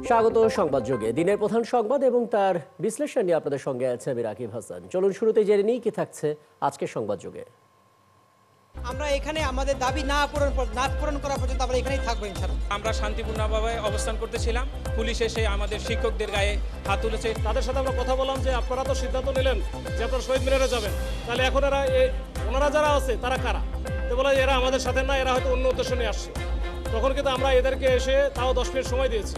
স্বাগত সংবাদ যুগে দিনের প্রধান সংবাদ এবং তার বিশ্লেষণ নিয়ে আপনাদের সঙ্গে আছে আমি রাকিব হাসান। চলুন শুরুতে জেনে নিই কি থাকছে আজকের সংবাদ যুগে। আমরা এখানে আমাদের দাবি না পূরণ করা পর্যন্ত আমরা এখানেই থাকবো ইনশাআল্লাহ। আমরা শান্তিপূর্ণভাবে অবস্থান করতেছিলাম, পুলিশ এসে আমাদের শিক্ষকদের গায়ে হাত তুলেছে। তাদের সাথে আমরা কথা বললাম যে আপনারা তো সিদ্ধান্ত নিলেন যে আপনারা শহীদ মিনারে যাবেন, তাহলে এখন ওনারা যারা আছে তারা কারা? তো বলে এরা আমাদের সাথে না, এরা হয়তো অন্য উদ্দেশ্য নিয়ে আসছে। তখন কিন্তু আমরা এদেরকে এসে তাও 10 মিনিট সময় দিয়েছি।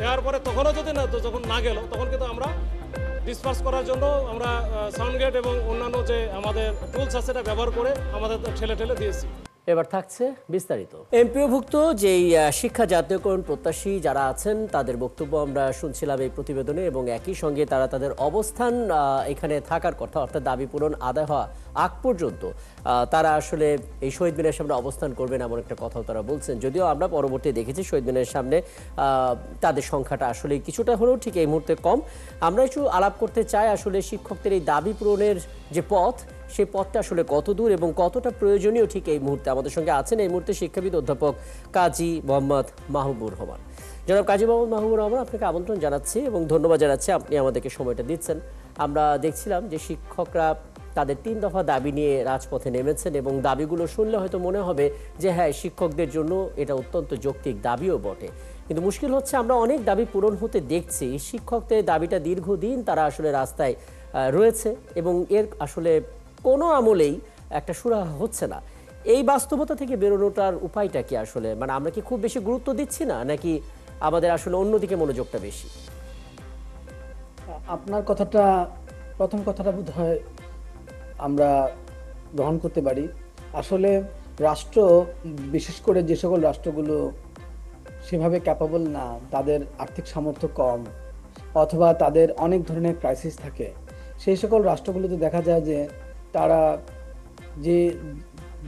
দেওয়ার পরে তখনও যদি না যখন না গেল তখন কিন্তু আমরা ডিসপার্স করার জন্য আমরা সাউন্ড গেট এবং অন্যান্য যে আমাদের টুলস আছে সেটা ব্যবহার করে আমাদের ঠেলে দিয়েছি। এবার থাকছে বিস্তারিত। এমপিওভুক্ত যেই শিক্ষা জাতীয়করণ প্রত্যাশী যারা আছেন তাদের বক্তব্য আমরা শুনছিলাম এই প্রতিবেদনে, এবং একই সঙ্গে তারা তাদের অবস্থান এখানে থাকার কথা, অর্থাৎ দাবি পূরণ আদায় হওয়া আগ পর্যন্ত তারা আসলে এই শহীদ মিনারের সামনে অবস্থান করবেন এমন একটা কথাও তারা বলছেন। যদিও আমরা পরবর্তী দেখেছি শহীদ মিনারের সামনে তাদের সংখ্যাটা আসলে কিছুটা হলেও ঠিক এই মুহূর্তে কম। আমরা একটু আলাপ করতে চাই আসলে শিক্ষকদের এই দাবি পূরণের যে পথ, সেই পথটা আসলে কত দূর এবং কতটা প্রয়োজনীয় ঠিক এই মুহূর্তে। আমাদের সঙ্গে আছেন এই মুহূর্তে শিক্ষাবিদ অধ্যাপক কাজী মোহাম্মদ মাহবুবুর রহমান। জনাব কাজী মোহাম্মদ মাহবুবুর রহমান, আপনাকে আমন্ত্রণ জানাচ্ছি এবং ধন্যবাদ জানাচ্ছি আপনি আমাদেরকে সময়টা দিচ্ছেন। আমরা দেখছিলাম যে শিক্ষকরা তাদের 3 দফা দাবি নিয়ে রাজপথে নেমেছেন এবং দাবিগুলো শুনলে হয়তো মনে হবে যে হ্যাঁ, শিক্ষকদের জন্য এটা অত্যন্ত যৌক্তিক দাবিও বটে। কিন্তু মুশকিল হচ্ছে আমরা অনেক দাবি পূরণ হতে দেখছি, শিক্ষকদের দাবিটা দীর্ঘদিন তারা আসলে রাস্তায় রয়েছে এবং এর আসলে কোনো আমলেই একটা সুরাহা হচ্ছে না। এই বাস্তবতা থেকে বেরোনোটার উপায়টা কি আসলে? মানে আমরা কি খুব বেশি গুরুত্ব দিচ্ছি না, নাকি আমাদের আসলে অন্যদিকে মনোযোগটা বেশি? আপনার প্রথম কথাটা বোধহয় আমরা গ্রহণ করতে পারি। আসলে রাষ্ট্র, বিশেষ করে যে সকল রাষ্ট্রগুলো সেভাবে ক্যাপাবল না, তাদের আর্থিক সামর্থ্য কম অথবা তাদের অনেক ধরনের ক্রাইসিস থাকে, সেই সকল রাষ্ট্রগুলোতে দেখা যায় যে তারা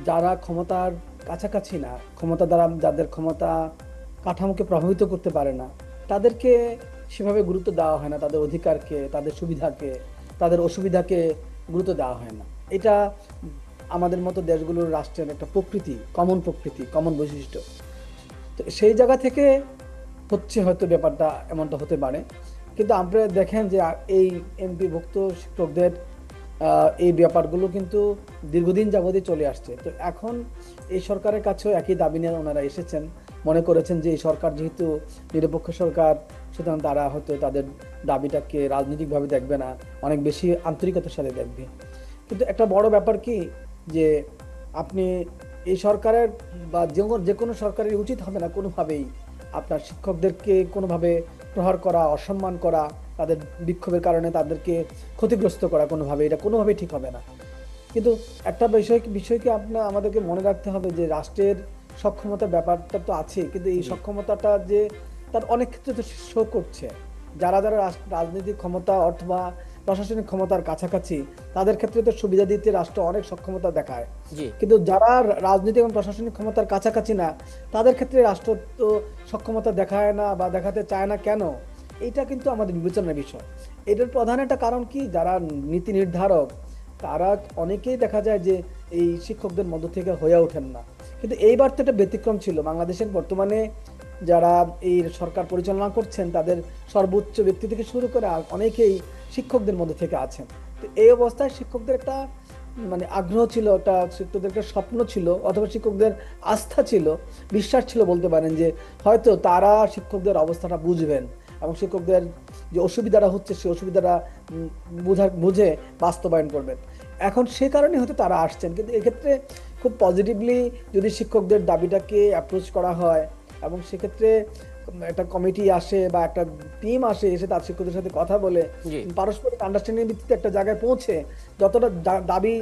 যারা ক্ষমতার কাছাকাছি না, ক্ষমতা দ্বারা যাদের ক্ষমতা কাঠামোকে প্রভাবিত করতে পারে না, তাদেরকে সেভাবে গুরুত্ব দেওয়া হয় না। তাদের অধিকারকে, তাদের সুবিধাকে, তাদের অসুবিধাকে গুরুত্ব দেওয়া হয় না। এটা আমাদের মতো দেশগুলোর রাষ্ট্রের একটা প্রকৃতি, কমন বৈশিষ্ট্য। তো সেই জায়গা থেকে হচ্ছে হয়তো ব্যাপারটা এমনটা হতে পারে। কিন্তু আপনারা দেখেন যে এই এমপিভুক্ত শিক্ষকদের এই ব্যাপারগুলো কিন্তু দীর্ঘদিন যাবতই চলে আসছে। তো এখন এই সরকারের কাছেও একই দাবি নিয়ে ওনারা এসেছেন, মনে করেছেন যে এই সরকার যেহেতু নিরপেক্ষ সরকার, সুতরাং তারা হয়তো তাদের দাবিটাকে রাজনৈতিকভাবে দেখবে না, অনেক বেশি আন্তরিকতার সাথে দেখবে। কিন্তু একটা বড় ব্যাপার কি, যে আপনি এই সরকারের বা যে কোনো সরকারের উচিত হবে না কোনোভাবেই আপনার শিক্ষকদেরকে কোনোভাবে প্রহার করা, অসম্মান করা, তাদের বিক্ষোভের কারণে তাদেরকে ক্ষতিগ্রস্ত করা, এটা কোনোভাবেই ঠিক হবে না। কিন্তু একটা বিষয়কে আমাদেরকে মনে রাখতে হবে যে রাষ্ট্রের সক্ষমতার ব্যাপারটা তো আছে, কিন্তু এই সক্ষমতাটা যে তার অনেক ক্ষেত্রে তো শো করছে। যারা রাজনৈতিক ক্ষমতা অথবা প্রশাসনিক ক্ষমতার কাছাকাছি, তাদের ক্ষেত্রে তো সুবিধা দিতে রাষ্ট্র অনেক সক্ষমতা দেখায়, কিন্তু যারা রাজনৈতিক এবং প্রশাসনিক ক্ষমতার কাছাকাছি না, তাদের ক্ষেত্রে রাষ্ট্র তো সক্ষমতা দেখায় না বা দেখাতে চায় না। কেন? এটা কিন্তু আমাদের বিবেচনার বিষয়। এটার প্রধান একটা কারণ কি, যারা নীতি নির্ধারক তারা অনেকেই দেখা যায় যে এই শিক্ষকদের মধ্য থেকে হয়ে ওঠেন না। কিন্তু এইবার তো এটা ব্যতিক্রম ছিল। বাংলাদেশের বর্তমানে যারা এই সরকার পরিচালনা করছেন, তাদের সর্বোচ্চ ব্যক্তি থেকে শুরু করে অনেকেই শিক্ষকদের মধ্যে থেকে আছেন। তো এই অবস্থায় শিক্ষকদের একটা আগ্রহ ছিল, শিক্ষকদের একটা স্বপ্ন ছিল, অথবা শিক্ষকদের আস্থা ছিল, বিশ্বাস ছিল বলতে পারেন, যে হয়তো তারা শিক্ষকদের অবস্থাটা বুঝবেন এবং শিক্ষকদের যে অসুবিধাটা হচ্ছে সেই অসুবিধাটা বুঝে বাস্তবায়ন করবেন। এখন সে কারণে হয়তো তারা আসছেন। কিন্তু এক্ষেত্রে খুব পজিটিভলি যদি শিক্ষকদের দাবিটাকে অ্যাপ্রোচ করা হয় এবং সেক্ষেত্রে একটা কমিটি আসে বা একটা টিম আসে, এসে তার শিক্ষকদের সাথে কথা বলে পারস্পরিক আন্ডারস্ট্যান্ডিং ভিত্তিতে একটা জায়গায় পৌঁছে, যতটা দাবি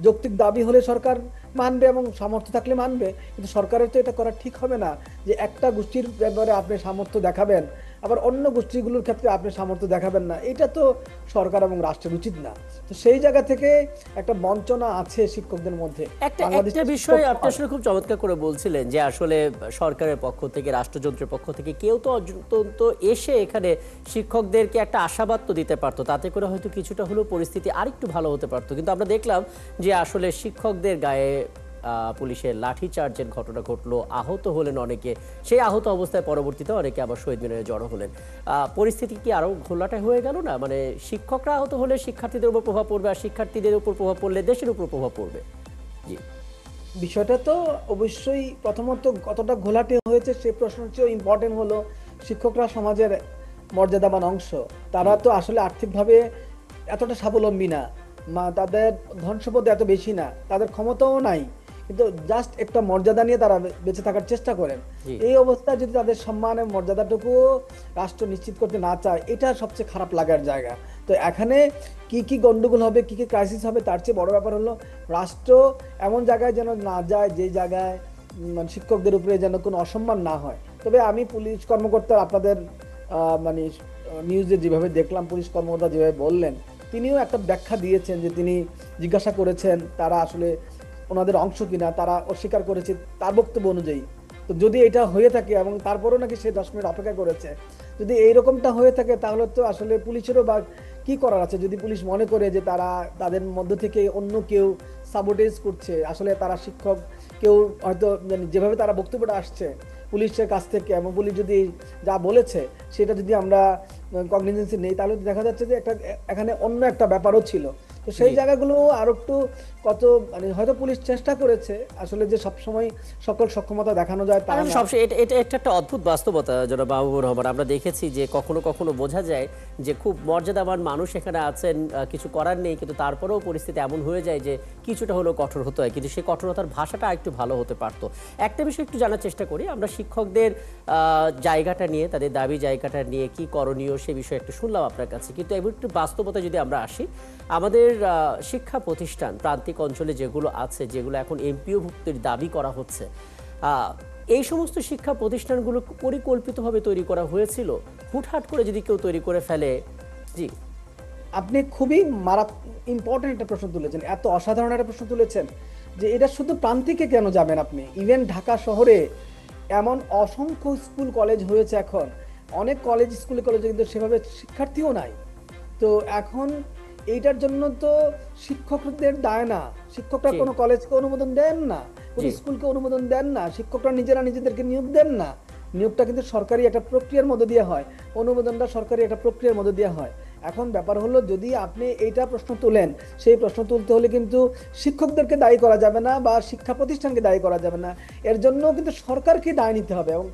যৌক্তিক দাবি হলে সরকার মানবে এবং সামর্থ্য থাকলে মানবে। কিন্তু সরকারের তো এটা করা ঠিক হবে না যে একটা গোষ্ঠীর ব্যাপারে আপনি সামর্থ্য দেখাবেন, আবার অন্য গোষ্ঠীগুলোর ক্ষেত্রে আপনি সামর্থ্য দেখাবেন না। এটা তো সরকার এবং রাষ্ট্রের উচিত না। তো সেই জায়গা থেকে একটা বঞ্চনা আছে শিক্ষকদের মধ্যে। একটা বিষয় আপনি আসলে খুব চমৎকার করে বলছিলেন যে আসলে সরকারের পক্ষ থেকে, রাষ্ট্রযন্ত্রের পক্ষ থেকে কেউ তো অন্তত এসে এখানে শিক্ষকদেরকে একটা আশাবাদ তো দিতে পারতো, তাতে করে হয়তো কিছুটা হলেও পরিস্থিতি আরেকটু ভালো হতে পারতো। কিন্তু আমরা দেখলাম যে আসলে শিক্ষকদের গায়ে পুলিশের লাঠিচার্জের ঘটনা ঘটলো, আহত হলেন অনেকে, সেই আহত অবস্থায় পরবর্তীতে অনেকে আবার শহীদ মিনারে জড়ো হলেন। পরিস্থিতি কি আরো ঘোলাটে হয়ে গেল না? মানে শিক্ষকরা আহত হলে শিক্ষার্থীদের উপর প্রভাব পড়বে, আর শিক্ষার্থীদের উপর প্রভাব পড়লে দেশের উপর প্রভাব পড়বে। জি, বিষয়টা তো অবশ্যই প্রথমত কতটা ঘোলাটে হয়েছে সে প্রশ্নের চেয়েও ইম্পর্টেন্ট হলো শিক্ষকরা সমাজের মর্যাদাবান অংশ। তারা তো আসলে আর্থিকভাবে এতটা স্বাবলম্বী না, তাদের ধন সম্পদ এত বেশি না, তাদের ক্ষমতাও নাই, কিন্তু জাস্ট একটা মর্যাদা নিয়ে তারা বেঁচে থাকার চেষ্টা করেন। জি। এই অবস্থায় যদি তাদের সম্মানের মর্যাদাটুকু রাষ্ট্র নিশ্চিত করতে না চায়, এটা সবচেয়ে খারাপ লাগার জায়গা। তো এখানে কি কি গন্ডগোল হবে, কি কি ক্রাইসিস হবে, তার চেয়ে বড় ব্যাপার হলো রাষ্ট্র এমন জায়গায় যেন না যায় যে জায়গায় মানে শিক্ষকদের উপরে যেন কোনো অসম্মান না হয়। তবে আমি পুলিশ কর্মকর্তা আপনাদের মানে নিউজে যেভাবে দেখলাম, পুলিশ কর্মকর্তা যেভাবে বললেন, তিনিও একটা ব্যাখ্যা দিয়েছেন যে তিনি জিজ্ঞাসা করেছেন তারা আসলে ওনাদের অংশ কিনা, তারা অস্বীকার করেছে তার বক্তব্য অনুযায়ী। তো যদি এটা হয়ে থাকে এবং তারপরেও নাকি সে 10 মিনিট অপেক্ষা করেছে, যদি এইরকমটা হয়ে থাকে তাহলে তো আসলে পুলিশেরও বা কি করার আছে। যদি পুলিশ মনে করে যে তারা তাদের মধ্য থেকে অন্য কেউ সাবোটেজ করছে, আসলে তারা শিক্ষক কেউ হয়তো যেভাবে তারা বক্তব্যটা আসছে পুলিশের কাছ থেকে, এবং পুলিশ যদি যা বলেছে সেটা যদি আমরা কগনিজেন্সি নেই, তাহলে দেখা যাচ্ছে যে এখানে অন্য একটা ব্যাপারও ছিল। তো সেই জায়গাগুলো আর একটু কত মানে হয়তো পুলিশ চেষ্টা করেছে আসলে যে সবসময় সকল সক্ষমতা দেখানো যায় তা না। সবসময় এটা এটা একটা অদ্ভুত বাস্তবতা জনাব মাহবুবুর রহমান। আমরা দেখেছি যে কখনো কখনো বোঝা যায় যে খুব মর্যাদাবান মানুষ এখানে আছেন, কিছু করার নেই, কিন্তু তারপরেও পরিস্থিতি এমন হয়ে যায় যে কিছুটা হলেও কঠোর হতে হয়, কিন্তু সেই কঠোরতার ভাষাটা একটু ভালো হতে পারতো। একটা বিষয় একটু জানার চেষ্টা করি, আমরা শিক্ষকদের জায়গাটা নিয়ে, তাদের দাবি জায়গাটা নিয়ে কি করণীয় সে বিষয়ে একটু শুনলাম আপনার কাছে, কিন্তু এবার একটু বাস্তবতা যদি আমরা আসি, আমাদের শিক্ষা প্রতিষ্ঠান প্রান্তিক অঞ্চলে যেগুলো আছে, যেগুলো এখন এমপিওভুক্তির দাবি করা হচ্ছে, এই সমস্ত শিক্ষা প্রতিষ্ঠানগুলো পরিকল্পিতভাবে তৈরি করা হয়েছিল? হুটহাট করে যদি কেউ তৈরি করে ফেলে? জি, আপনি খুবই ইম্পর্টেন্ট একটা প্রশ্ন তুলেছেন, এত অসাধারণ একটা প্রশ্ন তুলেছেন যে এটা শুধু প্রান্তিকে কেন যাবেন আপনি, ইভেন ঢাকা শহরে এমন অসংখ্য স্কুল কলেজ হয়েছে এখন, অনেক কলেজ স্কুল কলেজে কিন্তু সেভাবে শিক্ষার্থীও নাই। তো এখন এইটার জন্য তো শিক্ষকদের দায় না, শিক্ষকরা জি। কোনো কলেজকে অনুমোদন দেন না, কোনো জি। স্কুলকে অনুমোদন দেন না, শিক্ষকরা নিজেরা নিজেদেরকে নিয়োগ দেন না। নিয়োগটা কিন্তু সরকারি একটা প্রক্রিয়ার মধ্যে দিয়ে হয়, অনুমোদনটা সরকারি একটা প্রক্রিয়ার মধ্যে দিয়ে হয়। এখন ব্যাপার হলো যদি আপনি এইটা প্রশ্ন তোলেন, সেই প্রশ্ন তুলতে হলে কিন্তু শিক্ষকদেরকে দায়ী করা যাবে না বা শিক্ষা প্রতিষ্ঠানকে দায়ী করা যাবে না, এর জন্য কিন্তু সরকারকে দায় নিতে হবে। এবং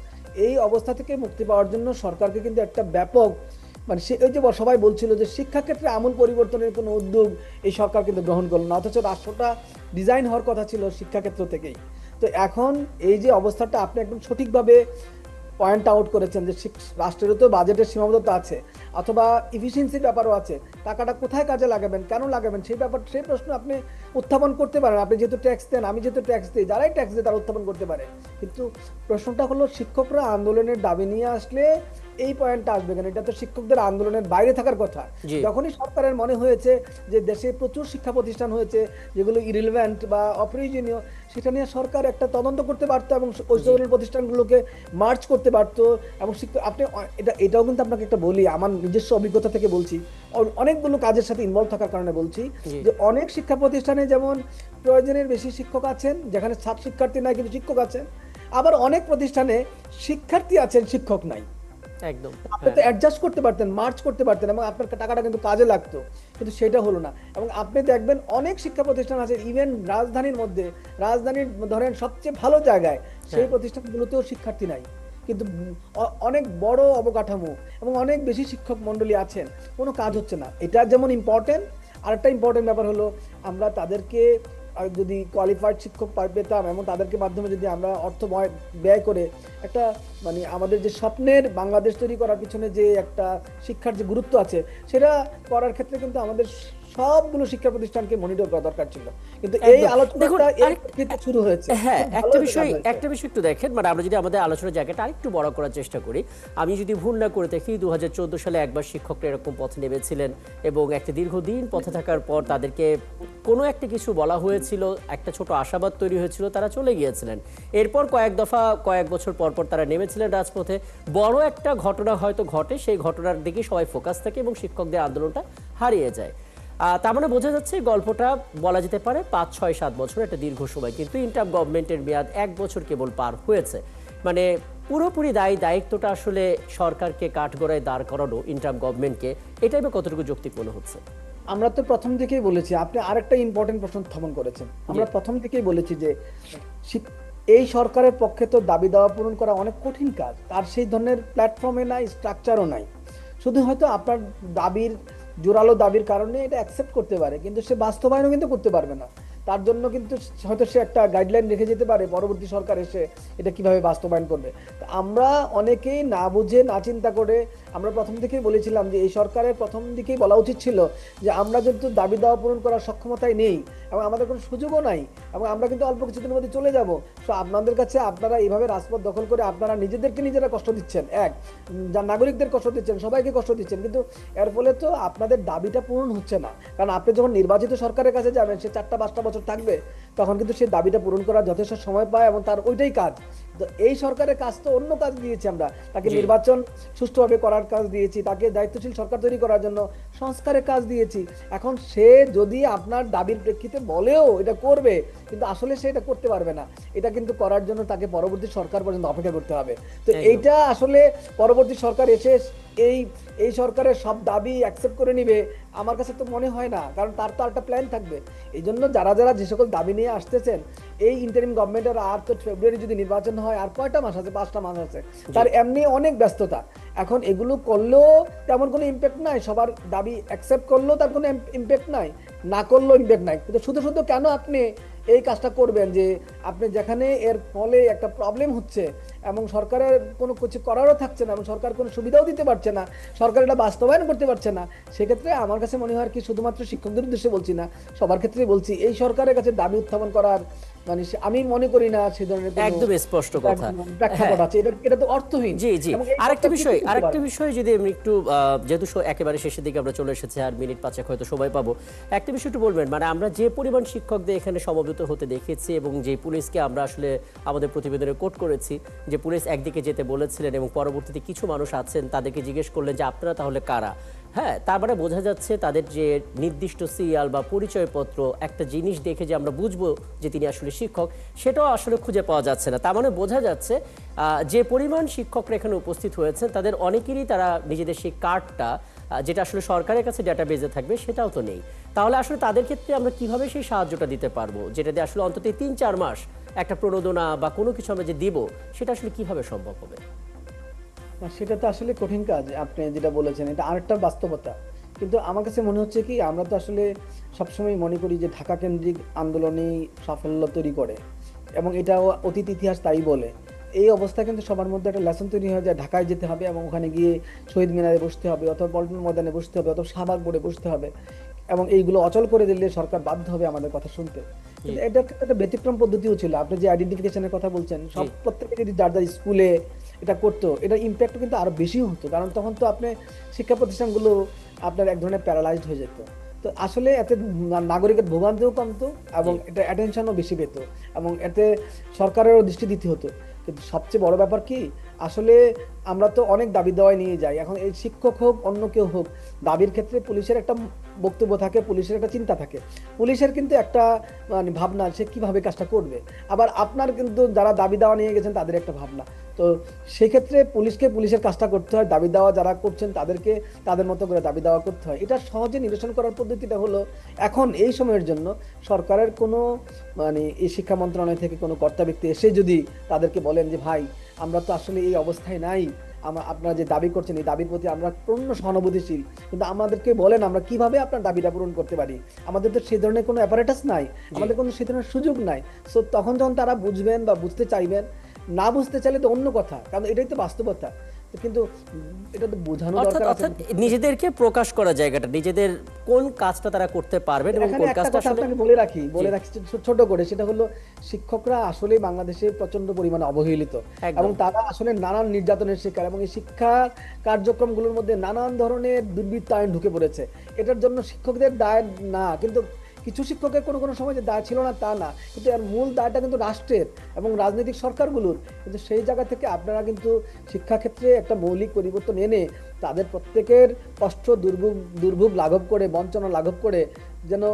এই অবস্থা থেকে মুক্তি পাওয়ার জন্য সরকারকে কিন্তু একটা ব্যাপক মানে ওই যে সবাই বলছিল যে শিক্ষাক্ষেত্রে আমূল পরিবর্তনের কোনো উদ্যোগ এই সরকার কিন্তু গ্রহণ করলো না, অথচ রাষ্ট্রটা ডিজাইন হওয়ার কথা ছিল শিক্ষাক্ষেত্র থেকেই। তো এখন এই যে অবস্থাটা আপনি একদম সঠিকভাবে পয়েন্ট আউট করেছেন যে রাষ্ট্রেরও তো বাজেটের সীমাবদ্ধতা আছে, অথবা ইফিসিয়েন্সির ব্যাপারও আছে, টাকাটা কোথায় কাজে লাগাবেন, কেন লাগাবেন, সেই প্রশ্ন আপনি উত্থাপন করতে পারেন। আপনি যেহেতু ট্যাক্স দেন, আমি যেহেতু ট্যাক্স দিই, যারাই ট্যাক্স দেয় তারা উত্থাপন করতে পারে। কিন্তু প্রশ্নটা হলো শিক্ষকরা আন্দোলনের দাবি নিয়ে আসলে এই পয়েন্টটা আসবে কেন, এটা তো শিক্ষকদের আন্দোলনের বাইরে থাকার কথা। জি। যখনই সরকারের মনে হয়েছে যে দেশে প্রচুর শিক্ষা প্রতিষ্ঠান হয়েছে যেগুলো ইরিলেভেন্ট বা অপ্রয়োজনীয়, সেটা নিয়ে সরকার একটা তদন্ত করতে পারতো এবং ওই সকল প্রতিষ্ঠানগুলোকে মার্চ করতে পারতো। এবং আপনি এটাও কিন্তু আপনাকে একটা বলি, আমার নিজস্ব অভিজ্ঞতা থেকে বলছি, অনেকগুলো কাজের সাথে ইনভলভ থাকার কারণে বলছি যে অনেক শিক্ষা প্রতিষ্ঠানে যেমন প্রয়োজনের বেশি শিক্ষক আছেন, যেখানে ছাত্র শিক্ষার্থী নাই কিন্তু শিক্ষক আছেন, আবার অনেক প্রতিষ্ঠানে শিক্ষার্থী আছেন শিক্ষক নাই। একদম। আপনি তো অ্যাডজাস্ট করতে পারতেন, মার্চ করতে পারতেন এবং আপনার টাকাটা কিন্তু কাজে লাগতো, কিন্তু সেটা হলো না। এবং আপনি দেখবেন অনেক শিক্ষা প্রতিষ্ঠান আছে ইভেন রাজধানীর মধ্যে, রাজধানীর ধরেন সবচেয়ে ভালো জায়গায়, সেই প্রতিষ্ঠানগুলোতেও শিক্ষার্থী নাই, কিন্তু অনেক বড় অবকাঠামো এবং অনেক বেশি শিক্ষক মন্ডলী আছেন, কোনো কাজ হচ্ছে না। এটা যেমন ইম্পর্টেন্ট, আরেকটা ইম্পর্টেন্ট ব্যাপার হলো আমরা তাদেরকে যদি কোয়ালিফাইড শিক্ষক পেতাম এবং তাদেরকে মাধ্যমে যদি আমরা অর্থ ব্যয় করে একটা মানে আমাদের যে স্বপ্নের বাংলাদেশ তৈরি করার পিছনে যে একটা শিক্ষার যে গুরুত্ব আছে, সেটা করার ক্ষেত্রে কিন্তু আমাদের সবগুলো শিক্ষা প্রতিষ্ঠানকে মনিটর করা দরকার ছিল। কিন্তু এই আলোচনাটা শুরু হয়েছে। হ্যাঁ, একটা বিষয় একটু দেখেন, মানে আমরা যদি আমাদের আলোচনার জায়গাটা আরেকটু বড় করার চেষ্টা করি, আমি যদি ভুল না করে দেখি 2014 সালে একবার শিক্ষকরা এরকম পথে নেমেছিলেন এবং একটা দীর্ঘদিন পথে থাকার পর তাদেরকে কোনো একটা কিছু বলা হয়েছিল, একটা ছোট আশাবাদ তৈরি হয়েছিল, তারা চলে গিয়েছিলেন। এরপর কয়েক বছর পর পর তারা নেমেছিলেন রাজপথে, বড় একটা ঘটনা হয়তো ঘটে, সেই ঘটনার দিকে সবাই ফোকাস থাকে এবং শিক্ষকদের আন্দোলনটা হারিয়ে যায়। তার মানে বোঝা যাচ্ছে গল্পটা বলা যেতে পারে 5, 6, 7 বছর একটা দীর্ঘ সময়, কিন্তু ইন্টারিম গভর্নমেন্টের মেয়াদ 1 বছর কেবল পার হয়েছে। মানে পুরোপুরি দায়িত্বটা আসলে সরকারকে কাঠগড়ায় দাঁড় করানো ইন্টারিম গভর্নমেন্টকে, এটাই বা কতটুকু যৌক্তিক মনে হচ্ছে? আমরা তো প্রথম থেকেই বলেছি, আপনি আরেকটা ইম্পর্টেন্ট প্রশ্ন উত্থাপন করেছেন। আমরা প্রথম থেকেই বলেছি যে এই সরকারের পক্ষে তো দাবি দাওয়া পূরণ করা অনেক কঠিন কাজ, তার সেই ধরনের প্ল্যাটফর্মে নাই, স্ট্রাকচারও নাই। শুধু হয়তো আপনার দাবির জোরালো দাবির কারণে এটা অ্যাকসেপ্ট করতে পারে, কিন্তু সে বাস্তবায়নও কিন্তু করতে পারবে না। তার জন্য কিন্তু হয়তো সে একটা গাইডলাইন রেখে যেতে পারে, পরবর্তী সরকার এসে এটা কিভাবে বাস্তবায়ন করবে। তো আমরা অনেকেই না বুঝে না চিন্তা করে আমরা প্রথম থেকেই বলেছিলাম যে এই সরকারের প্রথম দিকেই বলা উচিত ছিল যে আমরা কিন্তু দাবি দাওয়া পূরণ করার সক্ষমতায় নেই এবং আমাদের কোনো সুযোগও নাই, এবং আমরা কিন্তু অল্প কিছুদিনের মধ্যে চলে যাব। তো আপনাদের কাছে আপনারা এইভাবে রাজপথ দখল করে আপনারা নিজেদেরকে নিজেরা কষ্ট দিচ্ছেন, যা নাগরিকদের কষ্ট দিচ্ছেন, সবাইকে কষ্ট দিচ্ছেন, কিন্তু এর ফলে তো আপনাদের দাবিটা পূরণ হচ্ছে না। কারণ আপনি যখন নির্বাচিত সরকারের কাছে যাবেন, সে 4-5টা বছর থাকবে, তখন কিন্তু সে দাবিটা পূরণ করার যথেষ্ট সময় পায় এবং তার ওইটাই কাজ। তো এই সরকারের কাজ তো অন্য কাজ দিয়েছি আমরা, তাকে নির্বাচন সুষ্ঠুভাবে করার কাজ দিয়েছি, তাকে দায়িত্বশীল সরকার তৈরি করার জন্য সংস্কারের কাজ দিয়েছি। এখন সে যদি আপনার দাবির প্রেক্ষিতে বলেও এটা করবে, কিন্তু আসলে সে এটা করতে পারবে না। এটা কিন্তু করার জন্য তাকে পরবর্তী সরকার পর্যন্ত অপেক্ষা করতে হবে। তো এইটা আসলে পরবর্তী সরকার এসে এই সরকারের সব দাবি অ্যাকসেপ্ট করে নিবে আমার কাছে তো মনে হয় না, কারণ তার তো একটা প্ল্যান থাকবে। এই জন্য যারা যে সকল দাবি নিয়ে আসতেছেন, এই ইন্টারিম গভর্নমেন্টের আর তো ফেব্রুয়ারি যদি নির্বাচন হয় আর কয়টা মাস আছে, 5টা মাস আছে, তার এমনি অনেক ব্যস্ততা। এখন এগুলো করলেও তেমন কোনো ইম্প্যাক্ট নাই, সবার দাবি অ্যাকসেপ্ট করলেও তার কোনো ইম্প্যাক্ট নাই, না করলেও ইম্প্যাক্ট নাই। কিন্তু শুধু কেন আপনি এই কাজটা করবেন যে আপনি যেখানে এর ফলে একটা প্রবলেম হচ্ছে এবং সরকারের কোনো কিছু করারও থাকছে না এবং সরকার কোনো সুবিধাও দিতে পারছে না, সরকার এটা বাস্তবায়ন করতে পারছে না, সেক্ষেত্রে আমার কাছে মনে হয় কি, শুধুমাত্র শিক্ষকদের উদ্দেশ্যে বলছি না, সবার ক্ষেত্রেই বলছি, এই সরকারের কাছে দাবি উত্থাপন করার মানে আমি মনে করি না সে ধরনের একদম স্পষ্ট কথা। প্রেক্ষাপট আছে। এটা তো অর্থহীন। জি জি, আরেকটা বিষয় যদি আমি একটু, যেহেতু একেবারে শেষের দিকে আমরা চলে এসেছি, আর মিনিট 5 হয়তো সময় পাবো, একটা বিষয় একটু বলবেন, মানে আমরা যে পরিমাণ শিক্ষকদের এখানে সমবেত হতে দেখেছি এবং যে পুলিশকে আমরা আসলে আমাদের প্রতিবেদনে কোট করেছি যে পুলিশ একদিকে যেতে বলেছিলেন এবং পরবর্তীতে কিছু মানুষ আছেন তাদেরকে জিজ্ঞেস করলেন যে আপনারা তাহলে কারা। হ্যাঁ, তার মানে বোঝা যাচ্ছে তাদের যে নির্দিষ্ট সিরিয়াল বা পরিচয়পত্র, একটা জিনিস দেখে যে আমরা বুঝবো যে তিনি আসলে শিক্ষক, সেটাও আসলে খুঁজে পাওয়া যাচ্ছে না। তার মানে বোঝা যাচ্ছে যে পরিমাণ শিক্ষকরা এখানে উপস্থিত হয়েছেন তাদের অনেকেরই তারা নিজেদের সেই কার্ডটা, যেটা আসলে সরকারের কাছে ডাটাবেজে থাকবে, সেটাও তো নেই। তাহলে আসলে তাদের ক্ষেত্রে আমরা কিভাবে সেই সাহায্যটা দিতে পারবো, যেটা দিয়ে আসলে অন্তত 3-4 মাস একটা প্রণোদনা বা কোনো কিছু আমরা যে দিব, সেটা আসলে কিভাবে সম্ভব হবে? সেটা তো আসলে কঠিন কাজ, আপনি যেটা বলেছেন এটা আরেকটা বাস্তবতা। কিন্তু আমার কাছে মনে হচ্ছে কি, আমরা তো আসলে সবসময় মনে করি যে ঢাকা কেন্দ্রিক আন্দোলনই সাফল্য তৈরি করে এবং এটা অতীত ইতিহাস তাই বলে। এই অবস্থা কিন্তু সবার মধ্যে একটা লেসন তৈরি হয়ে যায়, ঢাকায় যেতে হবে এবং ওখানে গিয়ে শহীদ মিনারে বসতে হবে, অথবা পল্টন ময়দানে বসতে হবে, অথবা শাহবাগ বোর্ডে বসতে হবে, এবং এইগুলো অচল করে দিলে সরকার বাধ্য হবে আমাদের কথা শুনতে। কিন্তু এটা একটা ব্যতিক্রম পদ্ধতিও ছিল। আপনি যে আইডেন্টিফিকেশনের কথা বলছেন, প্রত্যেকে যদি যার স্কুলে এটা করতো, এটা ইম্প্যাক্ট কিন্তু আরো বেশি হতো, কারণ তখন তো আপনি শিক্ষা প্রতিষ্ঠানগুলো আপনার এক ধরনের প্যারালাইজড হয়ে যেত। তো আসলে এতে নাগরিকের ভোগান্তিও কমতো এবং এটা অ্যাটেনশনও বেশি পেত এবং এতে সরকারেরও দৃষ্টি দিতে হতো। কিন্তু সবচেয়ে বড় ব্যাপার কি, আসলে আমরা তো অনেক দাবি দেওয়ায় নিয়ে যাই। এখন এই শিক্ষক হোক অন্য কেউ হোক, দাবির ক্ষেত্রে পুলিশের একটা বক্তব্য থাকে, পুলিশের একটা চিন্তা থাকে, পুলিশের কিন্তু একটা মানে ভাবনা সে কিভাবে কাজটা করবে, আবার আপনার কিন্তু যারা দাবি দেওয়া নিয়ে গেছেন তাদের একটা ভাবনা। তো সেক্ষেত্রে পুলিশকে পুলিশের কাজটা করতে হয়, দাবি দেওয়া যারা করছেন তাদেরকে তাদের মতো করে দাবি দেওয়া করতে হয়। এটা সহজে নিরসন করার পদ্ধতিটা হলো, এখন এই সময়ের জন্য সরকারের কোনো মানে এই শিক্ষা মন্ত্রণালয় থেকে কোনো কর্তা ব্যক্তি এসে যদি তাদেরকে বলেন যে ভাই আমরা তো আসলে এই অবস্থায় নাই, আপনারা যে দাবি করছেন এই দাবির প্রতি আমরা পূর্ণ সহানুভূতিশীল, কিন্তু আমাদেরকে বলেন আমরা কিভাবে আপনার দাবিটা পূরণ করতে পারি, আমাদের তো সেই ধরনের কোনো অ্যাপারেটাস নাই, আমাদের কোনো সেই ধরনের সুযোগ নাই। সো তখন যখন তারা বুঝবেন বা বুঝতে চাইবেন, না বুঝতে চাইলে তো অন্য কথা, কারণ এটাই তো বাস্তবতা। কিন্তু এটা তো বোঝানো দরকার আছে, অর্থাৎ নিজেদেরকে প্রকাশ করা জায়গাটা, নিজেদের কোন কাজটা তারা করতে পারবেন এবং কোন কাজটা আসলে আমি বলে রাখি ছোট করে, সেটা হলো শিক্ষকরা আসলে বাংলাদেশে প্রচন্ড পরিমাণে অবহেলিত এবং তারা আসলে নানান নির্যাতনের শিকার, এবং এই শিক্ষা কার্যক্রমগুলোর মধ্যে নানান ধরনের দুর্বৃত্তায়ন ঢুকে পড়েছে। এটার জন্য শিক্ষকদের দায় না, কিন্তু কিছু শিক্ষকের কোনো কোনো সময় যে দায় ছিল না তা না, কিন্তু এর মূল দায়টা কিন্তু রাষ্ট্রের এবং রাজনৈতিক সরকারগুলোর। কিন্তু সেই জায়গা থেকে আপনারা কিন্তু শিক্ষাক্ষেত্রে একটা মৌলিক পরিবর্তন এনে তাদের প্রত্যেকের কষ্ট দুর্ভোগ লাঘব করে, বঞ্চনা লাঘব করে যেন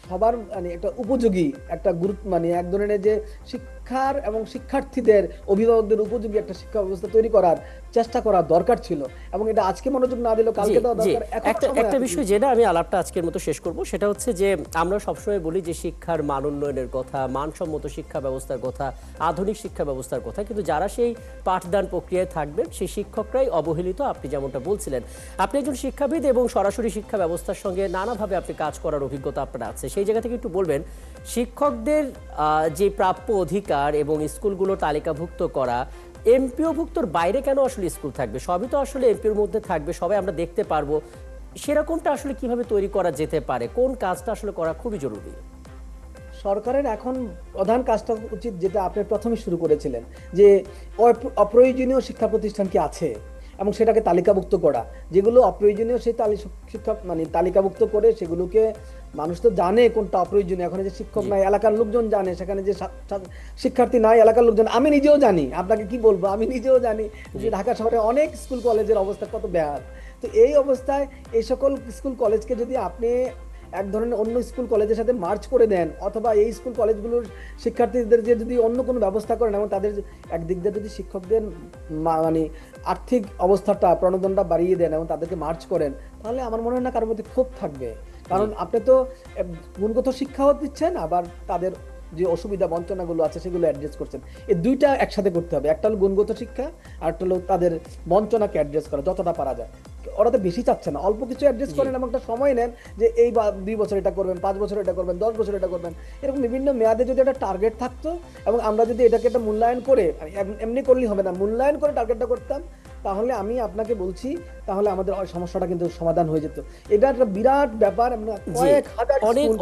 সবার মানে একটা উপযোগী একটা গুরুত্ব মানে এক ধরনের যে শিক্ষার এবং শিক্ষার্থীদের অভিভাবকদের উপযোগী একটা শিক্ষা ব্যবস্থা তৈরি করার চেষ্টা করা দরকার ছিল, এবং এটা আজকে মনোযোগ না দিলেও কালকে দেওয়া দরকার। এখন একটা বিষয় যেটা আমি আলাপটা আজকের মতো শেষ করব, সেটা হচ্ছে যে আমরা সবসময় বলি যে শিক্ষার মান উন্নয়নের কথা, মানসম্মত শিক্ষা ব্যবস্থার কথা, আধুনিক শিক্ষা ব্যবস্থার কথা, কিন্তু যারা সেই পাঠদান প্রক্রিয়ায় থাকবেন সেই শিক্ষকরাই অবহেলিত। আপনি যেমনটা বলছিলেন, আপনি একজন শিক্ষাবিদ এবং সরাসরি শিক্ষা ব্যবস্থার সঙ্গে নানাভাবে আপনি কাজ করার অভিজ্ঞতা আপনার আছে, সেই জায়গা থেকে একটু বলবেন শিক্ষকদের যে প্রাপ্য অধিকার এবং স্কুলগুলো তালিকাভুক্ত করা, এমপিওভুক্তর বাইরে কেন আসলে স্কুল থাকবে? সবই তো আসলে এমপিওর মধ্যে থাকবে, সবাই আমরা দেখতে পারবো, সেরকমটা আসলে কিভাবে তৈরি করা যেতে পারে? কোন কাজটা আসলে করা খুবই জরুরি? সরকারের এখন প্রধান কাজটা উচিত, যেটা আপনি প্রথমে শুরু করেছিলেন, যে অপ্রয়োজনীয় শিক্ষা প্রতিষ্ঠান কি আছে এবং সেটাকে তালিকাভুক্ত করা। যেগুলো অপ্রয়োজনীয় সেই শিক্ষা মানে তালিকাভুক্ত করে সেগুলোকে, মানুষ তো জানে কোনটা অপ্রয়োজনীয়, এখন যে শিক্ষক নাই এলাকার লোকজন জানে, সেখানে যে শিক্ষার্থী নাই এলাকার লোকজন, আমি নিজেও জানি, আপনাকে কি বলবো, আমি নিজেও জানি যে ঢাকা শহরে অনেক স্কুল কলেজের অবস্থা কত বেহাল। তো এই অবস্থায় এই সকল স্কুল কলেজকে যদি আপনি এক ধরনের অন্য স্কুল কলেজের সাথে মার্চ করে দেন, অথবা এই স্কুল কলেজগুলোর শিক্ষার্থীদের যে যদি অন্য কোনো ব্যবস্থা করেন এবং তাদের একদিক দিয়ে যদি শিক্ষকদের মানে আর্থিক অবস্থাটা প্রণোদনটা বাড়িয়ে দেন এবং তাদেরকে মার্চ করেন, তাহলে আমার মনে হয় না কারোর মধ্যে ক্ষোভ থাকবে। কারণ আপনি তো গুণগত শিক্ষাও দিচ্ছেন, আবার তাদের যে অসুবিধা বঞ্চনাগুলো আছে সেগুলো অ্যাড্রেস করছেন। এই দুইটা একসাথে করতে হবে, একটা হলো গুণগত শিক্ষা, আর একটা হলো তাদের বঞ্চনাকে অ্যাড্রেস করা যতটা পারা যায়। ওরা তো বেশি চাচ্ছে না, অল্প কিছু অ্যাড্রেস করেন এবং একটা সময় নেন যে এই 2 বছর এটা করবেন, 5 বছর এটা করবেন, 10 বছর এটা করবেন, এরকম বিভিন্ন মেয়াদে যদি একটা টার্গেট থাকতো এবং আমরা যদি এটাকে একটা মূল্যায়ন করে, এমনি করলেই হবে না, মূল্যায়ন করে টার্গেটটা করতাম, তাহলে আমি আপনাকে বলছি তাহলে আমাদের সমস্যাটা কিন্তু সমাধান হয়ে যেত। এটা একটা বিরাট ব্যাপার।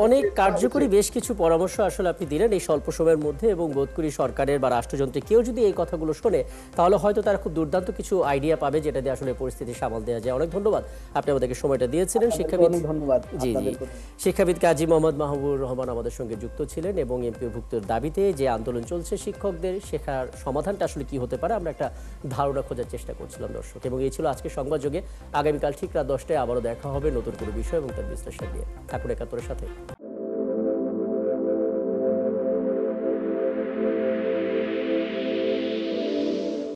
অনেক কার্যকরী বেশ কিছু পরামর্শ আসলে আপনি দিলেন এই স্বল্প সময়ের মধ্যে, এবং বোধ করি সরকারের বা রাষ্ট্রযন্ত্রে কেউ যদি এই কথাগুলো শোনে তাহলে হয়তো তারা খুব দুর্দান্ত কিছু আইডিয়া পাবে, যেটা দিয়ে আসলে পরিস্থিতি সামাল দেওয়া যায়। অনেক ধন্যবাদ, আপনি আমাদেরকে সময়টা দিয়েছিলেন। শিক্ষাবিদ, ধন্যবাদ। জি জি, শিক্ষাবিদ কাজী মোহাম্মদ মাহবুবুর রহমান আমাদের সঙ্গে যুক্ত ছিলেন, এবং এমপিওভুক্তর দাবিতে যে আন্দোলন চলছে শিক্ষকদের, শেখার সমাধানটা আসলে কি হতে পারে আমরা একটা ধারণা খোঁজার চেষ্টা করছিলাম দর্শক। এবং এই ছিল আজকে সংবাদযোগে। আগামীকাল ঠিক রাত 10টায় আবারও দেখা হবে নতুন কোনো বিষয় এবং তার বিশ্লেষণ নিয়ে। থাকুন একাত্তরের সাথে।